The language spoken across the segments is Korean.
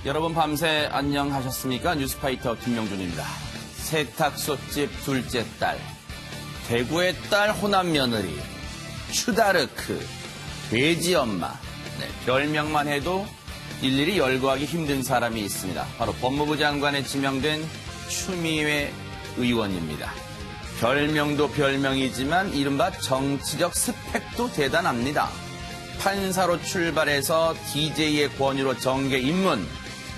여러분 밤새 안녕하셨습니까? 뉴스파이터 김명준입니다. 세탁소집 둘째 딸, 대구의 딸 호남 며느리, 추다르크, 돼지 엄마. 네, 별명만 해도 일일이 열거하기 힘든 사람이 있습니다. 바로 법무부 장관에 지명된 추미애 의원입니다. 별명도 별명이지만 이른바 정치적 스펙도 대단합니다. 판사로 출발해서 DJ의 권유로 정계 입문,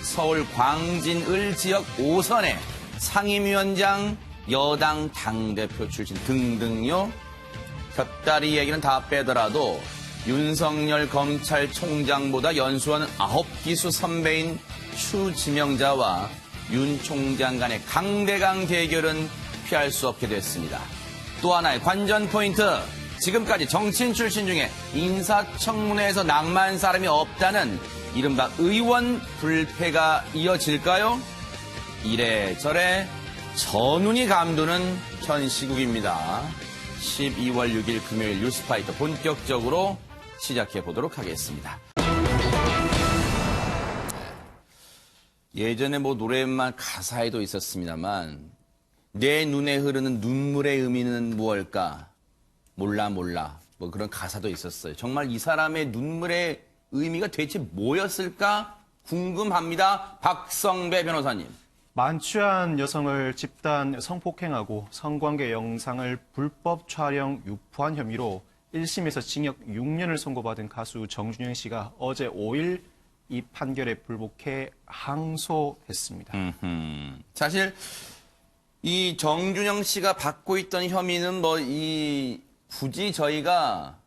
서울 광진을 지역 5선의 상임위원장, 여당 당대표 출신 등등요. 곁다리 얘기는 다 빼더라도 윤석열 검찰총장보다 연수원 9기수 선배인 추 지명자와 윤 총장 간의 강대강 대결은 피할 수 없게 됐습니다. 또 하나의 관전 포인트. 지금까지 정치인 출신 중에 인사청문회에서 낙마한 사람이 없다는 이른바 의원 불패가 이어질까요? 이래저래 전운이 감도는 현 시국입니다. 12월 6일 금요일 뉴스파이터 본격적으로 시작해 보도록 하겠습니다. 예전에 노래만 가사에도 있었습니다만 내 눈에 흐르는 눈물의 의미는 무엇일까? 몰라 그런 가사도 있었어요. 정말 이 사람의 눈물의 의미가 대체 뭐였을까 궁금합니다. 박성배 변호사님. 만취한 여성을 집단 성폭행하고 성관계 영상을 불법 촬영 유포한 혐의로 1심에서 징역 6년을 선고받은 가수 정준영 씨가 어제 5일 이 판결에 불복해 항소했습니다. 사실 이 정준영 씨가 받고 있던 혐의는 굳이 저희가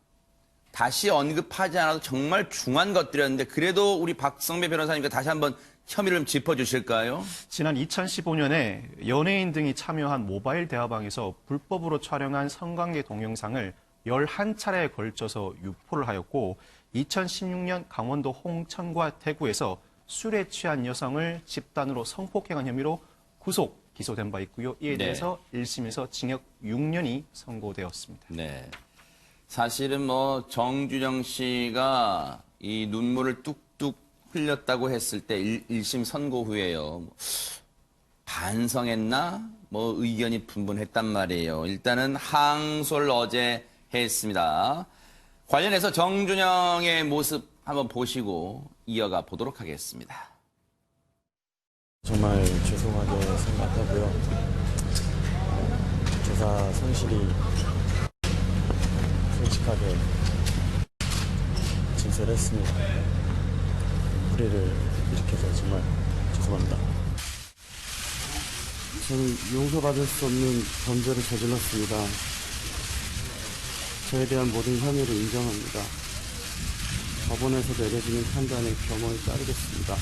다시 언급하지 않아도 정말 중한 것들이었는데 그래도 우리 박성배 변호사님과 다시 한번 혐의를 짚어주실까요? 지난 2015년에 연예인 등이 참여한 모바일 대화방에서 불법으로 촬영한 성관계 동영상을 11차례에 걸쳐서 유포를 하였고 2016년 강원도 홍천과 대구에서 술에 취한 여성을 집단으로 성폭행한 혐의로 구속, 기소된 바 있고요. 이에 대해서 1심에서 징역 6년이 선고되었습니다. 네. 사실은 정준영 씨가 이 눈물을 뚝뚝 흘렸다고 했을 때 1심 선고 후에요. 반성했나? 의견이 분분했단 말이에요. 일단은 항소를 어제 했습니다. 관련해서 정준영의 모습 한번 보시고 이어가 보도록 하겠습니다. 정말 죄송하게 생각하고요. 조사 성실히 솔직하게 진술했습니다. 불의를 일으켜서 정말 죄송합니다. 저는 용서받을 수 없는 범죄를 저질렀습니다. 저에 대한 모든 혐의를 인정합니다. 법원에서 내려지는 판단에 겸허히 따르겠습니다.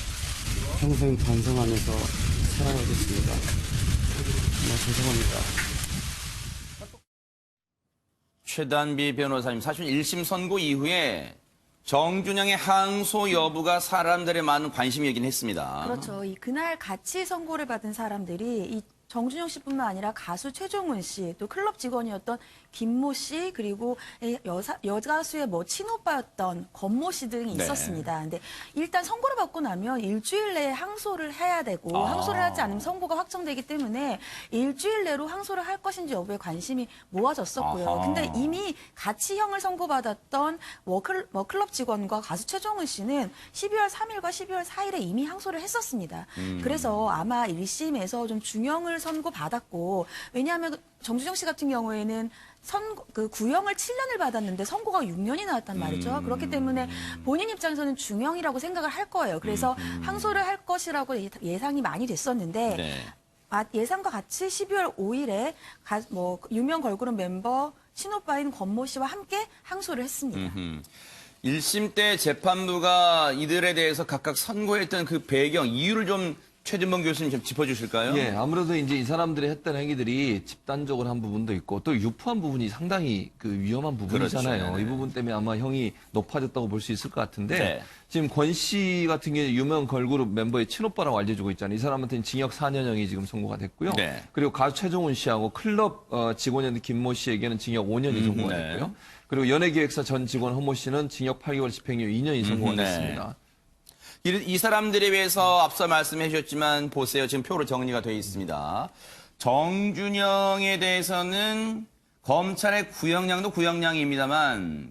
평생 반성하면서 살아가겠습니다. 정말 죄송합니다. 최단비 변호사님, 사실 1심 선고 이후에 정준영의 항소 여부가 사람들의 많은 관심이긴 했습니다. 그렇죠. 그날 같이 선고를 받은 사람들이 이 정준영 씨뿐만 아니라 가수 최종훈 씨, 또 클럽 직원이었던 김모 씨, 그리고 여가수의 친오빠였던 권모 씨 등이 있었습니다. 근데 일단 선고를 받고 나면 일주일 내에 항소를 해야 되고 항소를 하지 않으면 선고가 확정되기 때문에 일주일 내로 항소를 할 것인지 여부에 관심이 모아졌었고요. 근데 이미 같이 형을 선고받았던 클럽 직원과 가수 최종훈 씨는 12월 3일과 12월 4일에 이미 항소를 했었습니다. 그래서 아마 1심에서 좀 중형을 선고받았고, 왜냐하면 정준영 씨 같은 경우에는 구형을 7년을 받았는데 선고가 6년이 나왔단 말이죠. 그렇기 때문에 본인 입장에서는 중형이라고 생각을 할 거예요. 그래서 항소를 할 것이라고 예상이 많이 됐었는데 예상과 같이 12월 5일에 유명 걸그룹 멤버 친오빠인 권모 씨와 함께 항소를 했습니다. 1심 때 재판부가 이들에 대해서 각각 선고했던 그 배경, 이유를 좀 최진봉 교수님 좀 짚어주실까요? 예, 아무래도 이제 이 사람들이 했던 행위들이 집단적으로 한 부분도 있고 또 유포한 부분이 상당히 위험한 부분이잖아요. 그렇죠. 이 부분 때문에 아마 형이 높아졌다고 볼 수 있을 것 같은데 네. 지금 권 씨 같은 경우에 유명 걸그룹 멤버의 친오빠라고 알려주고 있잖아요. 이 사람한테는 징역 4년형이 지금 선고가 됐고요. 네. 그리고 가수 최종훈 씨하고 클럽 직원이었던 김모 씨에게는 징역 5년이 선고가 됐고요. 그리고 연예기획사 전 직원 허모 씨는 징역 8개월 집행유예 2년이 선고가 됐습니다. 이 사람들에 비해서 앞서 말씀해 주셨지만 보세요. 지금 표로 정리가 되어 있습니다. 정준영에 대해서는 검찰의 구형량도 구형량입니다만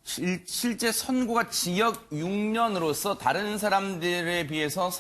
실제 선고가 징역 6년으로서 다른 사람들에 비해서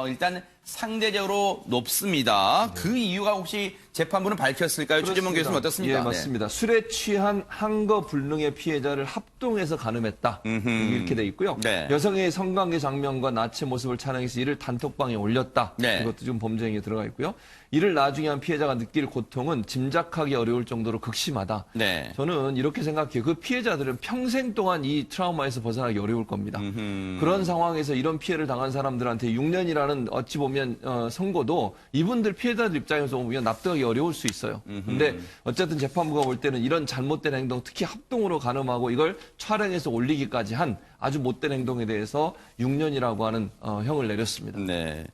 일단 상대적으로 높습니다. 그 이유가 혹시 재판부는 밝혔을까요? 최재문 교수님 어떻습니까? 예, 맞습니다. 술에 취한 한거 불능의 피해자를 합동해서 가늠했다. 이렇게 돼 있고요. 네. 여성의 성관계 장면과 나체 모습을 촬영해서 이를 단톡방에 올렸다. 네. 이것도 지금 범죄 행위에 들어가 있고요. 이를 나중에 한 피해자가 느낄 고통은 짐작하기 어려울 정도로 극심하다. 네. 저는 이렇게 생각해요. 그 피해자들은 평생 동안 이 트라우마에서 벗어나기 어려울 겁니다. 그런 상황에서 이런 피해를 당한 사람들한테 6년이라는 어찌 보면 선고도 이분들 피해자들 입장에서 보면 납득하기 어려울 수 있어요. 근데 어쨌든 재판부가 볼 때는 이런 잘못된 행동, 특히 합동으로 가늠하고 이걸 촬영해서 올리기까지 한 아주 못된 행동에 대해서 6년이라고 하는 형을 내렸습니다. 네.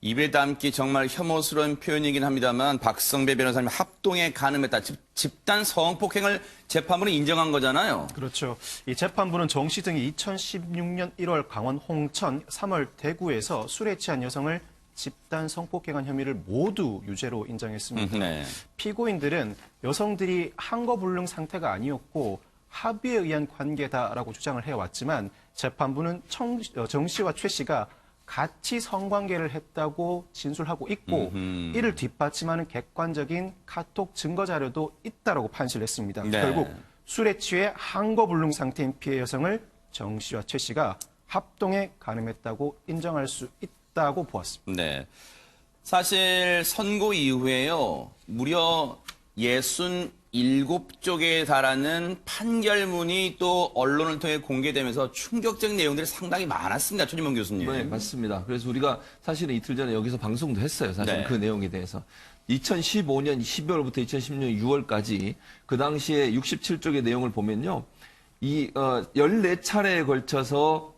입에 담기 정말 혐오스러운 표현이긴 합니다만 박성배 변호사님 합동에 가늠했다. 집단 성폭행을 재판부는 인정한 거잖아요. 그렇죠. 이 재판부는 정 씨 등이 2016년 1월 강원 홍천, 3월 대구에서 술에 취한 여성을 집단 성폭행한 혐의를 모두 유죄로 인정했습니다. 네. 피고인들은 여성들이 한거불능 상태가 아니었고 합의에 의한 관계다라고 주장을 해왔지만 재판부는 정 씨와 최 씨가 같이 성관계를 했다고 진술하고 있고 이를 뒷받침하는 객관적인 카톡 증거 자료도 있다라고 판시를 했습니다. 네. 결국 술에 취해 한거불능 상태인 피해 여성을 정 씨와 최 씨가 합동에 가늠했다고 인정할 수 있다고 보았습니다. 네. 사실 선고 이후에요. 무려 67쪽에 달하는 판결문이 또 언론을 통해 공개되면서 충격적인 내용들이 상당히 많았습니다. 최진봉 교수님. 네, 맞습니다. 그래서 우리가 사실은 이틀 전에 여기서 방송도 했어요. 사실 네. 그 내용에 대해서. 2015년 12월부터 2016년 6월까지 그 당시에 67쪽의 내용을 보면요. 이 14차례에 걸쳐서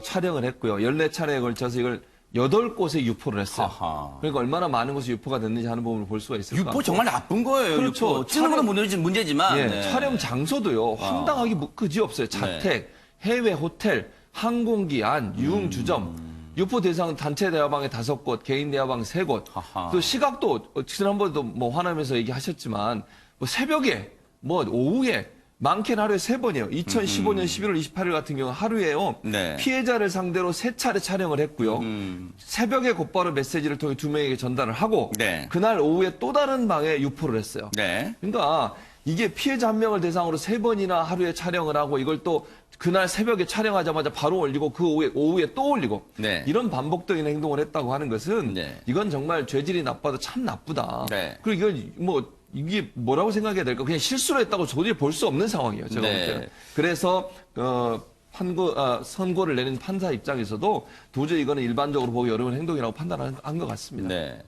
촬영을 했고요. 14차례에 걸쳐서 이걸 8곳에 유포를 했어요. 하하. 그러니까 얼마나 많은 곳에 유포가 됐는지 하는 부분을 볼 수가 있을 것 유포 같고. 정말 나쁜 거예요. 그렇죠. 유포. 찍는 건 문제지만. 예, 네. 촬영 장소도요. 황당하기 그지없어요. 자택, 해외 호텔, 항공기 안, 유흥주점. 유포 대상 단체 대화방에 5곳, 개인 대화방 3곳. 하하. 또 시각도 지난번에도 뭐 화나면서 얘기하셨지만 뭐 새벽에 뭐 오후에 많게는 하루에 3번이에요. 2015년 11월 28일 같은 경우 하루에요. 네. 피해자를 상대로 3차례 촬영을 했고요. 새벽에 곧바로 메시지를 통해 2명에게 전달을 하고 네. 그날 오후에 또 다른 방에 유포를 했어요. 네. 그러니까 이게 피해자 한 명을 대상으로 3번이나 하루에 촬영을 하고 이걸 또 그날 새벽에 촬영하자마자 바로 올리고 그 오후에 또 올리고 네. 이런 반복적인 행동을 했다고 하는 것은 네. 이건 정말 죄질이 나빠도 참 나쁘다. 네. 그리고 이건 뭐 이게 뭐라고 생각해야 될까? 그냥 실수로 했다고 도저히 볼 수 없는 상황이에요. 제가 네. 볼 때는. 그래서 선고를 내린 판사 입장에서도 도저히 이거는 일반적으로 보기 어려운 행동이라고 판단한 것 같습니다. 네.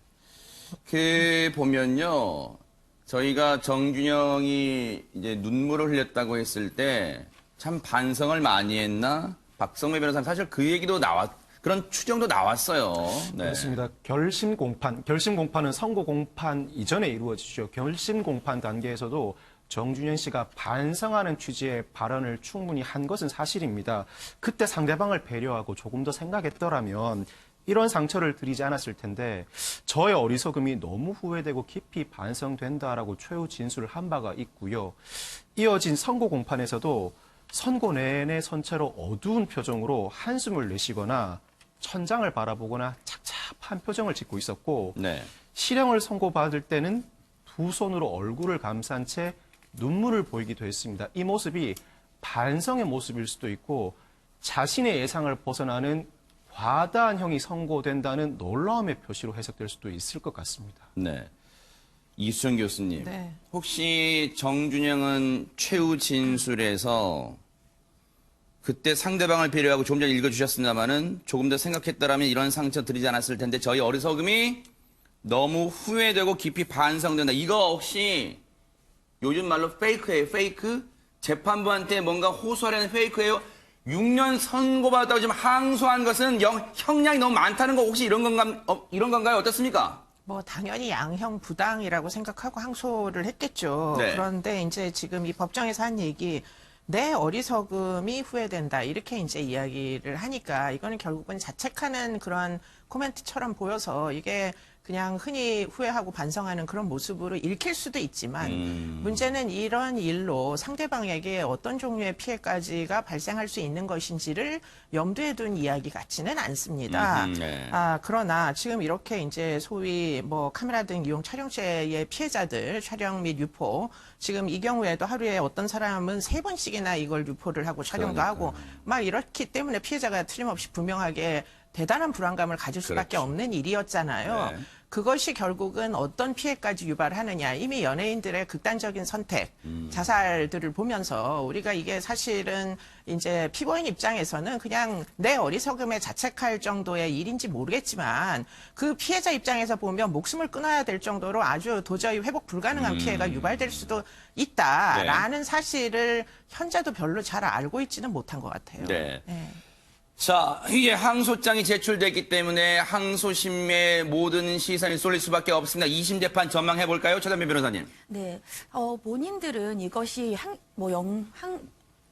그 보면요. 저희가 정준영이 이제 눈물을 흘렸다고 했을 때 참 반성을 많이 했나? 박성배 변호사는 사실 그 얘기도 그런 추정도 나왔어요. 네. 그렇습니다. 결심 공판은 선고 공판 이전에 이루어지죠. 결심 공판 단계에서도 정준영 씨가 반성하는 취지의 발언을 충분히 한 것은 사실입니다. 그때 상대방을 배려하고 조금 더 생각했더라면 이런 상처를 드리지 않았을 텐데 저의 어리석음이 너무 후회되고 깊이 반성된다라고 최후 진술을 한 바가 있고요. 이어진 선고 공판에서도 선고 내내 선체로 어두운 표정으로 한숨을 내쉬거나 천장을 바라보거나 착잡한 표정을 짓고 있었고 네. 실형을 선고받을 때는 두 손으로 얼굴을 감싼 채 눈물을 보이기도 했습니다. 이 모습이 반성의 모습일 수도 있고 자신의 예상을 벗어나는 과다한 형이 선고된다는 놀라움의 표시로 해석될 수도 있을 것 같습니다. 네. 이수정 교수님. 네. 혹시 정준영은 최후 진술에서 그때 상대방을 배려하고 조금 전에 읽어주셨습니다마는 조금 더 생각했더라면 이런 상처 드리지 않았을 텐데 저희 어리석음이 너무 후회되고 깊이 반성된다. 이거 혹시 요즘 말로 페이크예요. 페이크? 재판부한테 뭔가 호소하려는 페이크예요. 6년 선고받았다고 지금 항소한 것은 형량이 너무 많다는 거 혹시 이런 건가요? 어떻습니까? 뭐 당연히 양형 부당이라고 생각하고 항소를 했겠죠. 네. 그런데 이제 지금 이 법정에서 한 얘기 내 어리석음이 후회된다 이렇게 이제 이야기를 하니까 이거는 결국은 자책하는 그런 코멘트처럼 보여서 이게 그냥 흔히 후회하고 반성하는 그런 모습으로 읽힐 수도 있지만 문제는 이런 일로 상대방에게 어떤 종류의 피해까지가 발생할 수 있는 것인지를 염두에 둔 이야기 같지는 않습니다. 네. 그러나 지금 이렇게 이제 소위 뭐 카메라 등 이용 촬영죄의 피해자들 촬영 및 유포 지금 이 경우에도 하루에 어떤 사람은 3번씩이나 이걸 유포를 하고 촬영도 하고 막 이렇기 때문에 피해자가 틀림없이 분명하게 대단한 불안감을 가질 수밖에 없는 일이었잖아요. 네. 그것이 결국은 어떤 피해까지 유발하느냐. 이미 연예인들의 극단적인 선택, 자살들을 보면서 우리가 이게 사실은 이제 피고인 입장에서는 그냥 내 어리석음에 자책할 정도의 일인지 모르겠지만 그 피해자 입장에서 보면 목숨을 끊어야 될 정도로 아주 도저히 회복 불가능한 피해가 유발될 수도 있다라는 사실을 현재도 별로 잘 알고 있지는 못한 것 같아요. 네. 네. 자, 이게 항소장이 제출됐기 때문에 항소심의 모든 시선이 쏠릴 수밖에 없습니다. 2심 재판 전망해 볼까요, 최단비 변호사님? 네, 본인들은 이것이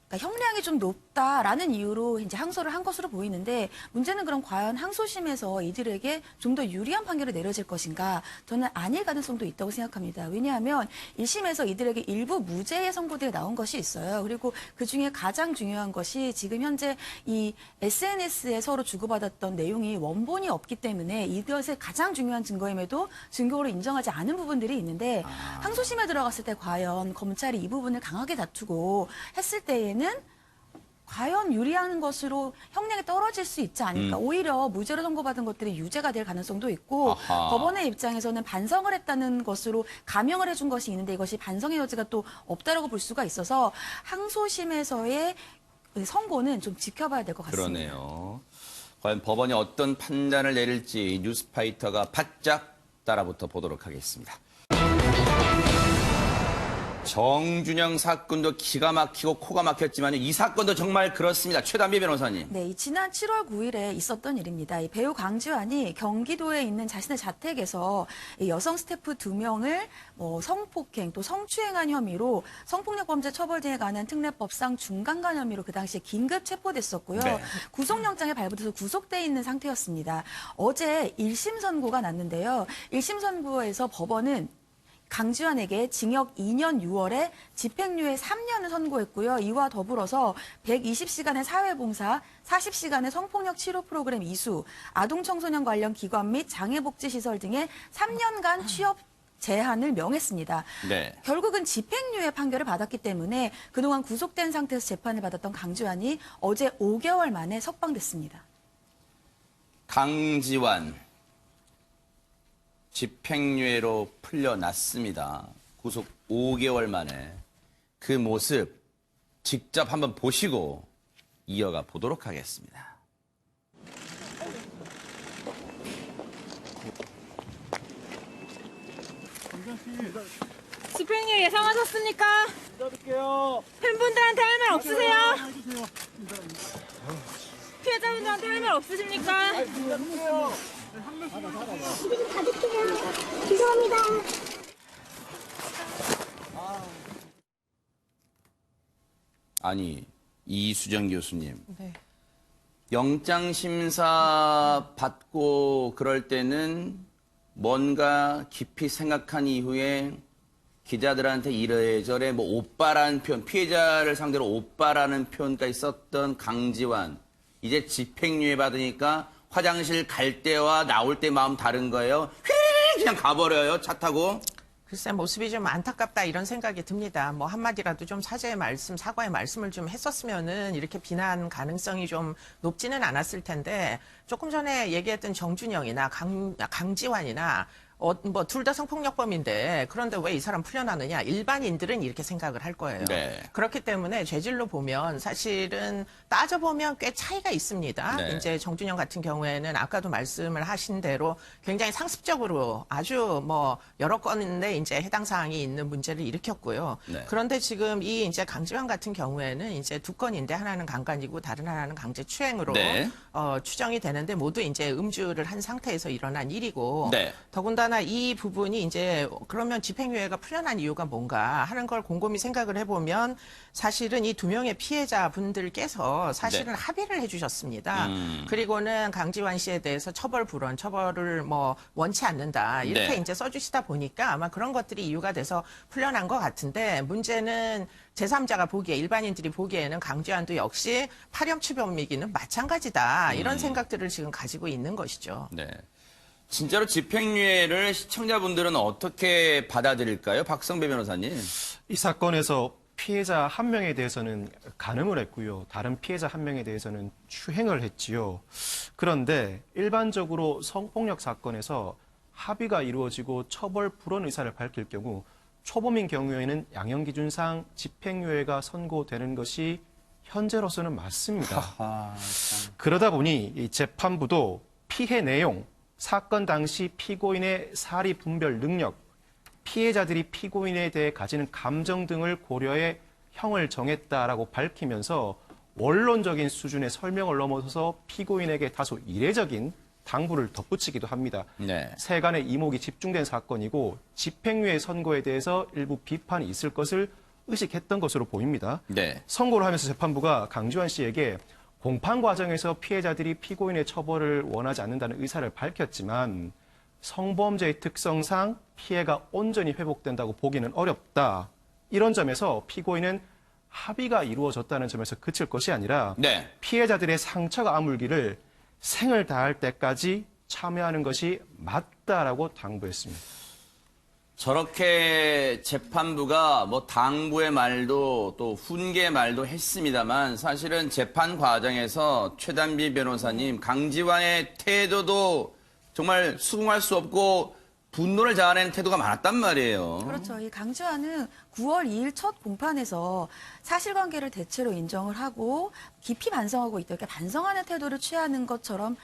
그러니까 형량이 좀 높다라는 이유로 이제 항소를 한 것으로 보이는데 문제는 그럼 과연 항소심에서 이들에게 좀 더 유리한 판결이 내려질 것인가? 저는 아닐 가능성도 있다고 생각합니다. 왜냐하면 1심에서 이들에게 일부 무죄의 선고들이 나온 것이 있어요. 그리고 그중에 가장 중요한 것이 지금 현재 이 SNS에 서로 주고받았던 내용이 원본이 없기 때문에 이것의 가장 중요한 증거임에도 증거로 인정하지 않은 부분들이 있는데 항소심에 들어갔을 때 과연 검찰이 이 부분을 강하게 다투고 했을 때에는 과연 유리한 것으로 형량이 떨어질 수 있지 않을까. 오히려 무죄로 선고받은 것들이 유죄가 될 가능성도 있고 아하. 법원의 입장에서는 반성을 했다는 것으로 감형을 해준 것이 있는데 이것이 반성의 여지가 또 없다라고 볼 수가 있어서 항소심에서의 선고는 좀 지켜봐야 될 것 같습니다. 그러네요. 과연 법원이 어떤 판단을 내릴지 뉴스파이터가 바짝 따라붙어 보도록 하겠습니다. 정준영 사건도 기가 막히고 코가 막혔지만 이 사건도 정말 그렇습니다. 최단비 변호사님. 네, 지난 7월 9일에 있었던 일입니다. 이 배우 강지환이 경기도에 있는 자신의 자택에서 이 여성 스태프 2명을 성폭행 또 성추행한 혐의로 성폭력범죄 처벌 등에 관한 특례법상 중간간 혐의로 그 당시에 긴급 체포됐었고요. 네. 구속영장이 발부돼서 구속돼 있는 상태였습니다. 어제 1심 선고가 났는데요. 1심 선고에서 법원은 강지환에게 징역 2년 6월에 집행유예 3년을 선고했고요. 이와 더불어서 120시간의 사회봉사, 40시간의 성폭력 치료 프로그램 이수, 아동청소년 관련 기관 및 장애복지시설 등의 3년간 취업 제한을 명했습니다. 네. 결국은 집행유예 판결을 받았기 때문에 그동안 구속된 상태에서 재판을 받았던 강지환이 어제 5개월 만에 석방됐습니다. 강지환. 집행유예로 풀려났습니다. 구속 5개월 만에 그 모습 직접 한번 보시고 이어가 보도록 하겠습니다. 집행유예 예상하셨습니까? 기다릴게요. 팬분들한테 할 말 없으세요? 피해자분들한테 할 말 없으십니까? 죄송합니다. 아니, 이수정 교수님. 네. 영장심사 받고 그럴 때는 뭔가 깊이 생각한 이후에 기자들한테 이래저래 뭐 오빠라는 표현, 피해자를 상대로 오빠라는 표현까지 썼던 강지환. 이제 집행유예 받으니까 화장실 갈 때와 나올 때 마음 다른 거예요. 휙 그냥 가버려요, 차 타고. 글쎄 모습이 좀 안타깝다 이런 생각이 듭니다. 뭐 한마디라도 좀 사죄의 말씀, 사과의 말씀을 좀 했었으면은 이렇게 비난 가능성이 좀 높지는 않았을 텐데 조금 전에 얘기했던 정준영이나 강지환이나 뭐 둘 다 성폭력범인데 그런데 왜 이 사람 풀려나느냐 일반인들은 이렇게 생각을 할 거예요. 네. 그렇기 때문에 죄질로 보면 사실은 따져보면 꽤 차이가 있습니다. 네. 이제 정준영 같은 경우에는 아까도 말씀을 하신 대로 굉장히 상습적으로 아주 뭐 여러 건인데 이제 해당 사항이 있는 문제를 일으켰고요. 네. 그런데 지금 이 이제 강지환 같은 경우에는 이제 2건인데 하나는 강간이고 다른 하나는 강제추행으로 네. 추정이 되는데 모두 이제 음주를 한 상태에서 일어난 일이고 네. 더군다나 더군다나 이 부분이 이제 그러면 집행유예가 풀려난 이유가 뭔가 하는 걸 곰곰이 생각을 해보면 사실은 이 두 명의 피해자분들께서 사실은 네. 합의를 해주셨습니다. 그리고는 강지환 씨에 대해서 처벌을 뭐 원치 않는다 이렇게 네. 이제 써주시다 보니까 아마 그런 것들이 이유가 돼서 풀려난 것 같은데 문제는 제3자가 보기에 일반인들이 보기에는 강지환도 역시 파렴치범이기는 마찬가지다 이런 생각들을 지금 가지고 있는 것이죠. 네. 진짜로 집행유예를 시청자분들은 어떻게 받아들일까요? 박성배 변호사님. 이 사건에서 피해자 한 명에 대해서는 간음을 했고요. 다른 피해자 한 명에 대해서는 추행을 했지요. 그런데 일반적으로 성폭력 사건에서 합의가 이루어지고 처벌 불원 의사를 밝힐 경우 초범인 경우에는 양형기준상 집행유예가 선고되는 것이 현재로서는 맞습니다. 그러다 보니 이 재판부도 피해 내용, 사건 당시 피고인의 사리 분별 능력, 피해자들이 피고인에 대해 가지는 감정 등을 고려해 형을 정했다라고 밝히면서 원론적인 수준의 설명을 넘어서서 피고인에게 다소 이례적인 당부를 덧붙이기도 합니다. 네. 세간의 이목이 집중된 사건이고 집행유예 선고에 대해서 일부 비판이 있을 것을 의식했던 것으로 보입니다. 네. 선고를 하면서 재판부가 강지환 씨에게 공판 과정에서 피해자들이 피고인의 처벌을 원하지 않는다는 의사를 밝혔지만 성범죄의 특성상 피해가 온전히 회복된다고 보기는 어렵다. 이런 점에서 피고인은 합의가 이루어졌다는 점에서 그칠 것이 아니라 네. 피해자들의 상처가 아물기를 생을 다할 때까지 참여하는 것이 맞다라고 당부했습니다. 저렇게 재판부가 뭐 당부의 말도 또 훈계의 말도 했습니다만 사실은 재판 과정에서 최단비 변호사님 강지환의 태도도 정말 수긍할 수 없고 분노를 자아내는 태도가 많았단 말이에요. 그렇죠. 이 강지환은 9월 2일 첫 공판에서 사실관계를 대체로 인정을 하고 깊이 반성하고 있다. 이렇게 반성하는 태도를 취하는 것처럼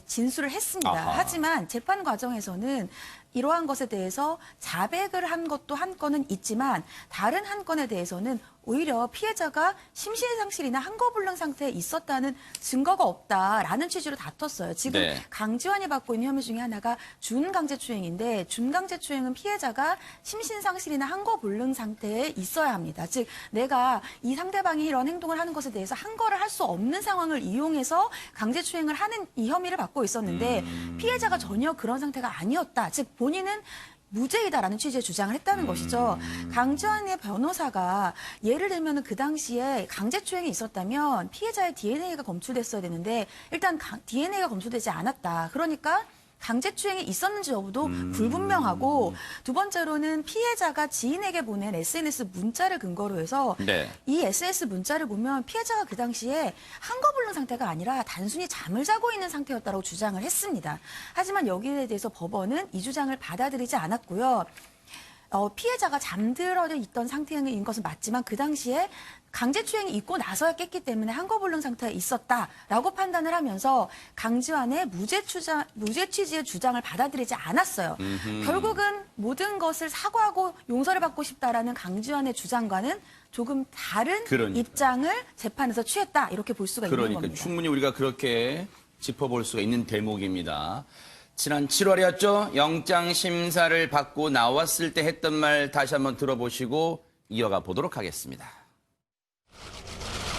진술을 했습니다. 아하. 하지만 재판 과정에서는 이러한 것에 대해서 자백을 한 것도 한 건은 있지만 다른 한 건에 대해서는 오히려 피해자가 심신상실이나 한거불능 상태에 있었다는 증거가 없다라는 취지로 다퉜어요. 지금 네. 강지환이 받고 있는 혐의 중에 하나가 준강제추행인데 준강제추행은 피해자가 심신상실이나 한거불능 상태에 있어야 합니다. 즉 내가 이 상대방이 이런 행동을 하는 것에 대해서 한거를 할 수 없는 상황을 이용해서 강제추행을 하는 이 혐의를 받고 있었는데 피해자가 전혀 그런 상태가 아니었다. 즉 본인은 무죄이다라는 취지의 주장을 했다는 것이죠. 강지환의 변호사가 예를 들면 그 당시에 강제추행이 있었다면 피해자의 DNA가 검출됐어야 되는데 일단 DNA가 검출되지 않았다. 그러니까 강제추행이 있었는지 여부도 불분명하고 두 번째로는 피해자가 지인에게 보낸 SNS 문자를 근거로 해서 네. 이 SNS 문자를 보면 피해자가 그 당시에 한거불능 상태가 아니라 단순히 잠을 자고 있는 상태였다고 주장을 했습니다. 하지만 여기에 대해서 법원은 이 주장을 받아들이지 않았고요. 피해자가 잠들어 있던 상태인 것은 맞지만 그 당시에 강제추행이 있고 나서야 깼기 때문에 한거불능 상태에 있었다라고 판단을 하면서 강지환의 무죄 취지의 주장을 받아들이지 않았어요. 결국은 모든 것을 사과하고 용서를 받고 싶다라는 강지환의 주장과는 조금 다른 그러니까요. 입장을 재판에서 취했다 이렇게 볼 수가 있는 그러니까 겁니다. 충분히 우리가 그렇게 짚어볼 수가 있는 대목입니다. 지난 7월이었죠. 영장 심사를 받고 나왔을 때 했던 말 다시 한번 들어보시고 이어가 보도록 하겠습니다.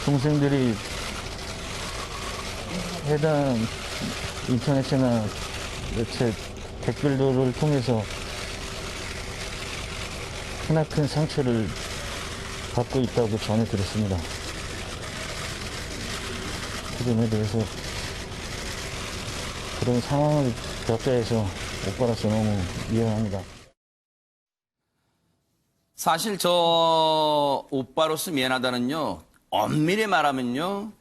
동생들이 해당 인터넷이나 매체 댓글들을 통해서 크나큰 상처를 받고 있다고 전해 들었습니다. 그 점에 대해서 그런 상황을 겪게 해서 오빠로서 너무 미안합니다. 사실 저 오빠로서 미안하다는요. 엄밀히 말하면요.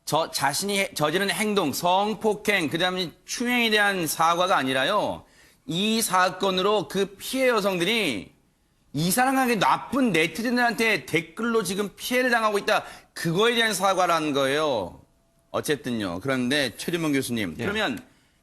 저 자신이 저지른 행동, 성폭행, 그다음에 추행에 대한 사과가 아니라요. 이 사건으로 그 피해 여성들이 이 사람에게 나쁜 네티즌들한테 댓글로 지금 피해를 당하고 있다. 그거에 대한 사과라는 거예요. 어쨌든요. 그런데 최준범 교수님, 그러면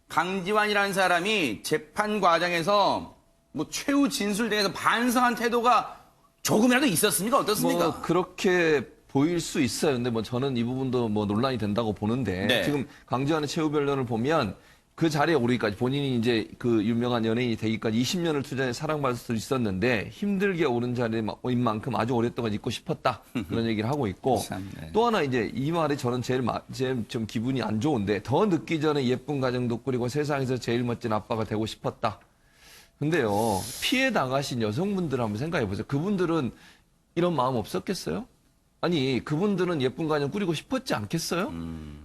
강지환이라는 사람이 재판 과정에서 뭐 최후 진술 등에서 반성한 태도가 조금이라도 있었습니까? 어떻습니까? 뭐 그렇게 보일 수 있어요. 근데 뭐 저는 이 부분도 뭐 논란이 된다고 보는데 네. 지금 강지환의 최후 변론을 보면 그 자리에 오르기까지 본인이 이제 그 유명한 연예인이 되기까지 20년을 투자해 사랑받을 수 있었는데 힘들게 오른 자리인 만큼 아주 오랫동안 있고 싶었다. 그런 얘기를 하고 있고 참, 네. 또 하나 이제 이 말이 저는 제일 좀 기분이 안 좋은데 더 늦기 전에 예쁜 가정도 꾸리고 세상에서 제일 멋진 아빠가 되고 싶었다. 근데요, 피해 당하신 여성분들 한번 생각해 보세요. 그분들은 이런 마음 없었겠어요? 아니, 그분들은 예쁜 가정 꾸리고 싶었지 않겠어요?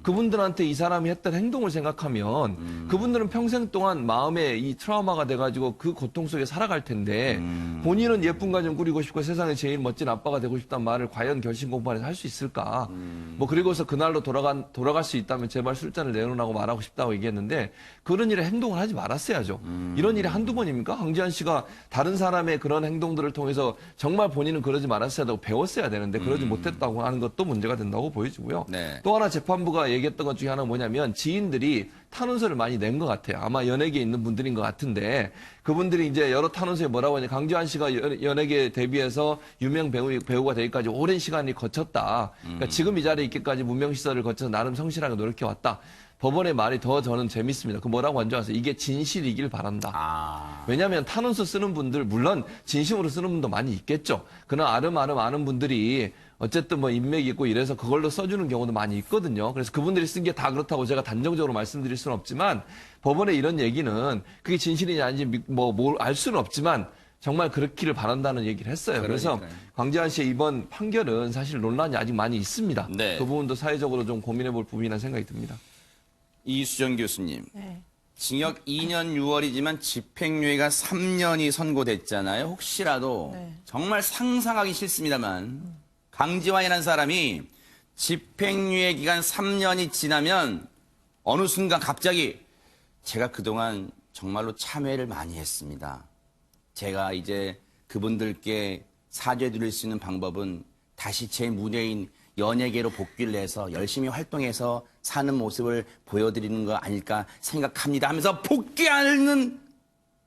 그분들한테 이 사람이 했던 행동을 생각하면 그분들은 평생 동안 마음에 이 트라우마가 돼가지고 그 고통 속에 살아갈 텐데 본인은 예쁜 가정 꾸리고 싶고 세상에 제일 멋진 아빠가 되고 싶다는 말을 과연 결심 공부안에서 할 수 있을까? 뭐 그리고서 그날로 돌아갈 수 있다면 제발 술잔을 내놓으라고 말하고 싶다고 얘기했는데 그런 일에 행동을 하지 말았어야죠. 이런 일이 한두 번입니까? 황지안 씨가 다른 사람의 그런 행동들을 통해서 정말 본인은 그러지 말았어야 되고 배웠어야 되는데 그러지 못했다고 하는 것도 문제가 된다고 보여지고요. 네. 또 하나 재판부가 얘기했던 것 중에 하나는 뭐냐면 지인들이 탄원서를 많이 낸 것 같아요. 아마 연예계에 있는 분들인 것 같은데 그분들이 이제 여러 탄원서에 뭐라고 하냐. 강지환 씨가 연예계 데뷔해서 유명 배우가 되기까지 오랜 시간이 거쳤다. 그러니까 지금 이 자리에 있기까지 문명시설을 거쳐서 나름 성실하게 노력해왔다. 법원의 말이 더 저는 재밌습니다. 그 뭐라고 한 줄 아세요? 이게 진실이길 바란다. 왜냐하면 탄원서 쓰는 분들 물론 진심으로 쓰는 분도 많이 있겠죠. 그러나 아름아름 아는 분들이 어쨌든 뭐 인맥이 있고 이래서 그걸로 써주는 경우도 많이 있거든요. 그래서 그분들이 쓴 게 다 그렇다고 제가 단정적으로 말씀드릴 수는 없지만 법원의 이런 얘기는 그게 진실이냐 아닌지 뭘 알 수는 없지만 정말 그렇기를 바란다는 얘기를 했어요. 그래서 광지환 씨의 이번 판결은 사실 논란이 아직 많이 있습니다. 네. 그 부분도 사회적으로 좀 고민해 볼 부분이라는 생각이 듭니다. 이수정 교수님. 네. 징역 2년 6월이지만 집행유예가 3년이 선고됐잖아요. 혹시라도 네. 정말 상상하기 싫습니다만 강지환이라는 사람이 집행유예 기간 3년이 지나면 어느 순간 갑자기 제가 그동안 정말로 참회를 많이 했습니다. 제가 이제 그분들께 사죄드릴 수 있는 방법은 다시 제 무대인 연예계로 복귀를 해서 열심히 활동해서 사는 모습을 보여드리는 거 아닐까 생각합니다 하면서 복귀하는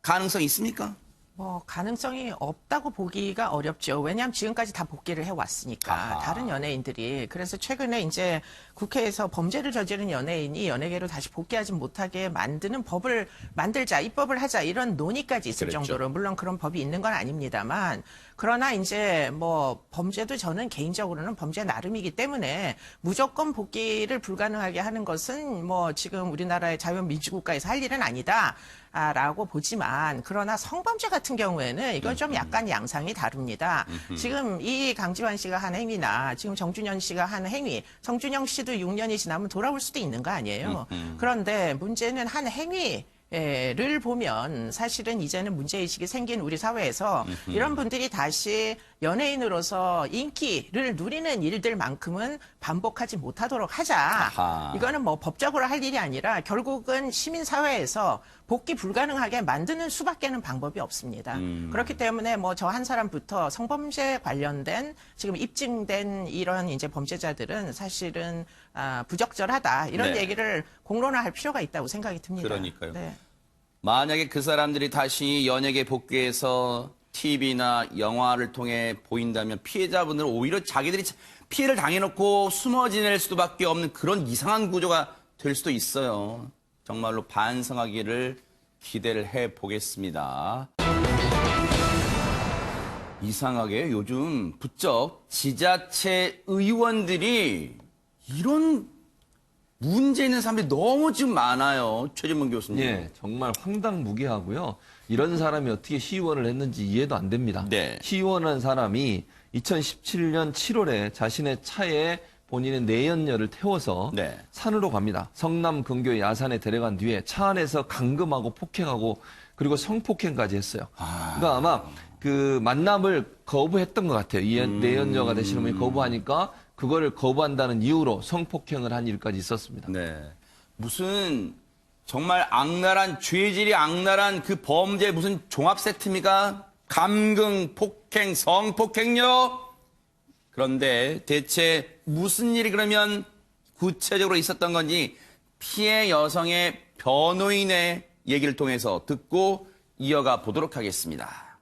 가능성이 있습니까? 뭐 가능성이 없다고 보기가 어렵죠. 왜냐하면 지금까지 다 복귀를 해왔으니까 아하. 다른 연예인들이. 그래서 최근에 이제 국회에서 범죄를 저지른 연예인이 연예계로 다시 복귀하지 못하게 만드는 법을 만들자, 입법을 하자 이런 논의까지 있을 그랬죠. 정도로 물론 그런 법이 있는 건 아닙니다만 그러나 이제 뭐 범죄도 저는 개인적으로는 범죄 나름이기 때문에 무조건 복귀를 불가능하게 하는 것은 뭐 지금 우리나라의 자유민주국가에서 할 일은 아니다. 라고 보지만 그러나 성범죄 같은 경우에는 이건 좀 약간 양상이 다릅니다. 지금 이 강지환 씨가 한 행위나 지금 정준영 씨가 한 행위, 정준영 씨도 6년이 지나면 돌아올 수도 있는 거 아니에요. 그런데 문제는 한 행위 를 보면 사실은 이제는 문제의식이 생긴 우리 사회에서 이런 분들이 다시 연예인으로서 인기를 누리는 일들만큼은 반복하지 못하도록 하자. 아하. 이거는 뭐 법적으로 할 일이 아니라 결국은 시민사회에서 복귀 불가능하게 만드는 수밖에는 방법이 없습니다. 그렇기 때문에 뭐 저 한 사람부터 성범죄 관련된 지금 입증된 이런 이제 범죄자들은 사실은 부적절하다. 이런 네. 얘기를 공론화할 필요가 있다고 생각이 듭니다. 그러니까요. 네. 만약에 그 사람들이 다시 연예계 복귀해서 TV나 영화를 통해 보인다면 피해자분들은 오히려 자기들이 피해를 당해놓고 숨어 지낼 수밖에 없는 그런 이상한 구조가 될 수도 있어요. 정말로 반성하기를 기대를 해보겠습니다. 이상하게 요즘 부쩍 지자체 의원들이 이런 문제 있는 사람들이 너무 지금 많아요. 최진문 교수님. 예, 정말 황당무계하고요. 이런 사람이 어떻게 시의원을 했는지 이해도 안 됩니다. 네. 시의원한 사람이 2017년 7월에 자신의 차에 본인의 내연녀를 태워서 네. 산으로 갑니다. 성남 근교 야산에 데려간 뒤에 차 안에서 감금하고 폭행하고 그리고 성폭행까지 했어요. 그러니까 아마 그 만남을 거부했던 것 같아요. 이 내연녀가 되시는 분이 거부하니까 그거를 거부한다는 이유로 성폭행을 한 일까지 있었습니다. 네. 무슨 정말 악랄한 죄질이 악랄한 그 범죄 무슨 종합 세트입니까? 감금, 폭행, 성폭행요? 그런데 대체 무슨 일이 그러면 구체적으로 있었던 건지 피해 여성의 변호인의 얘기를 통해서 듣고 이어가 보도록 하겠습니다.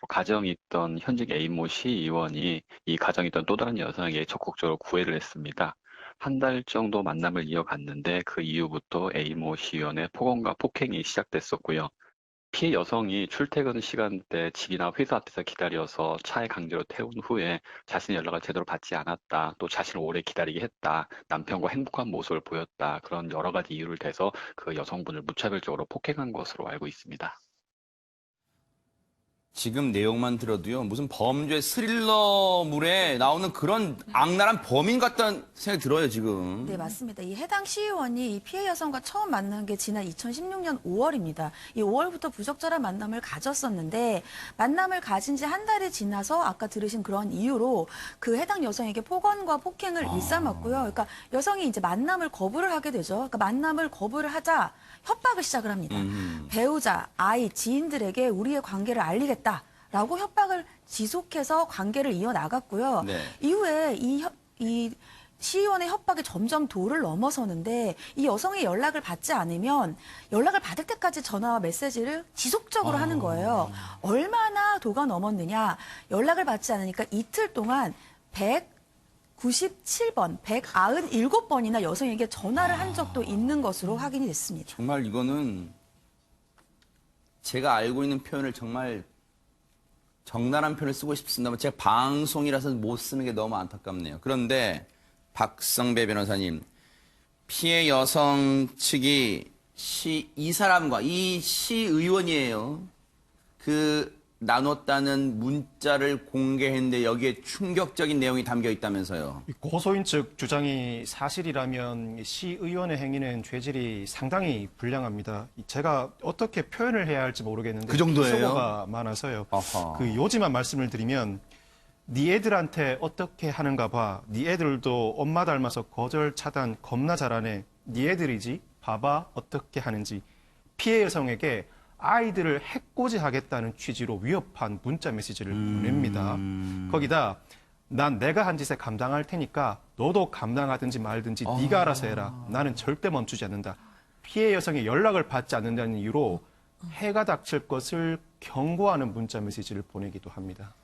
가정이 있던 현직 A모 시의원이 이 가정이 있던 또 다른 여성에게 적극적으로 구애를 했습니다. 한 달 정도 만남을 이어갔는데 그 이후부터 A모 시의원의 폭언과 폭행이 시작됐었고요. 피해 여성이 출퇴근 시간대 집이나 회사 앞에서 기다려서 차에 강제로 태운 후에 자신의 연락을 제대로 받지 않았다. 또 자신을 오래 기다리게 했다. 남편과 행복한 모습을 보였다. 그런 여러 가지 이유를 대서 그 여성분을 무차별적으로 폭행한 것으로 알고 있습니다. 지금 내용만 들어도요, 무슨 범죄 스릴러물에 나오는 그런 악랄한 범인 같다는 생각이 들어요, 지금. 네, 맞습니다. 이 해당 시의원이 이 피해 여성과 처음 만난 게 지난 2016년 5월입니다. 이 5월부터 부적절한 만남을 가졌었는데 만남을 가진 지 한 달이 지나서 아까 들으신 그런 이유로 그 해당 여성에게 폭언과 폭행을 일삼았고요. 그러니까 여성이 이제 만남을 거부를 하게 되죠. 그러니까 만남을 거부를 하자 협박을 시작을 합니다. 배우자, 아이, 지인들에게 우리의 관계를 알리겠다라고 협박을 지속해서 관계를 이어나갔고요. 네. 이후에 이 시의원의 협박이 점점 도를 넘어서는데 이 여성의 연락을 받지 않으면 연락을 받을 때까지 전화와 메시지를 지속적으로 하는 거예요. 얼마나 도가 넘었느냐. 연락을 받지 않으니까 이틀 동안 197번, 197번이나 여성에게 전화를 한 적도 있는 것으로 확인이 됐습니다. 정말 이거는 제가 알고 있는 표현을 정말 적나라한 표현을 쓰고 싶습니다만 제가 방송이라서 못 쓰는 게 너무 안타깝네요. 그런데 박성배 변호사님, 피해 여성 측이 이 사람과 이 시의원이에요. 그 나눴다는 문자를 공개했는데 여기에 충격적인 내용이 담겨 있다면서요. 고소인 측 주장이 사실이라면 시의원의 행위는 죄질이 상당히 불량합니다. 제가 어떻게 표현을 해야 할지 모르겠는데 그 정도예요? 비속어가 많아서요. 아하. 그 요지만 말씀을 드리면 네 애들한테 어떻게 하는가 봐. 네 애들도 엄마 닮아서 거절 차단 겁나 잘하네. 네 애들이지. 봐봐 어떻게 하는지. 피해 여성에게 아이들을 해코지하겠다는 취지로 위협한 문자 메시지를 보냅니다. 거기다 난 내가 한 짓에 감당할 테니까 너도 감당하든지 말든지 네가 알아서 해라. 나는 절대 멈추지 않는다. 피해 여성의 연락을 받지 않는다는 이유로 해가 닥칠 것을 경고하는 문자 메시지를 보내기도 합니다.